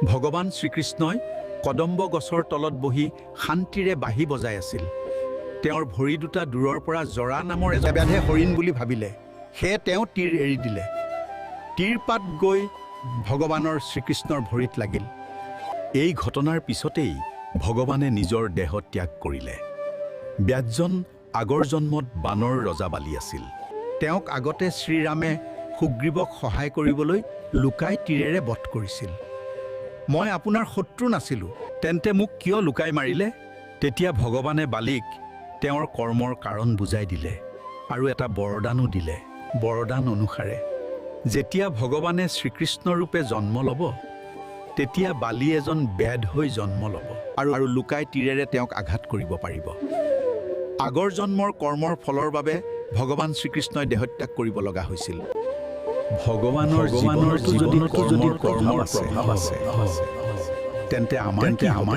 ভগৱান শ্ৰীকৃষ্ণই কদম্ব গছৰ তলত বহি শান্তিৰে বাঁহী বজাই আছিল। তেওঁৰ ভৰি দুটা দূৰৰ পৰা জৰা নামৰ এজাব্যাধে হৰিণ বুলি ভাবিলে, সেয়ে তেওঁ তীৰ এৰি দিলে। তীৰপাত গৈ ভগৱানৰ শ্ৰীকৃষ্ণৰ ভৰিত লাগিল। এই ঘটনাৰ পিছতেই ভগৱানে নিজৰ দেহ ত্যাগ কৰিলে। ব্যাসজন আগৰ জন্মত বানৰ ৰজা বালি আছিল। তেওঁক আগতে শ্ৰীৰামে সুগ্ৰীৱক সহায় কৰিবলৈ লুকাই তীৰেৰে বধ কৰিছিল। মই আপোনাৰ শত্ৰু নাছিলোঁ, তেন্তে মোক কিয় লুকাই মাৰিলে? তেতিয়া ভগৱানে বালিক তেওঁৰ কৰ্মৰ কাৰণ বুজাই দিলে আৰু এটা বৰদানো দিলে। বৰদান অনুসাৰে যেতিয়া ভগৱানে শ্ৰীকৃষ্ণ ৰূপে জন্ম ল'ব, তেতিয়া বালি এজন বেদ হৈ জন্ম ল'ব আৰু লুকাই তীৰেৰে তেওঁক আঘাত কৰিব পাৰিব। আগৰ জন্মৰ কৰ্মৰ ফলৰ বাবে ভগৱান শ্ৰীকৃষ্ণই দেহত্যাগ কৰিব লগা হৈছিল। ভগৱানৰ জীৱনতো যদি কৰ্মৰ প্ৰভাৱ আছে, তেন্তে আমাৰ কি হ'ব?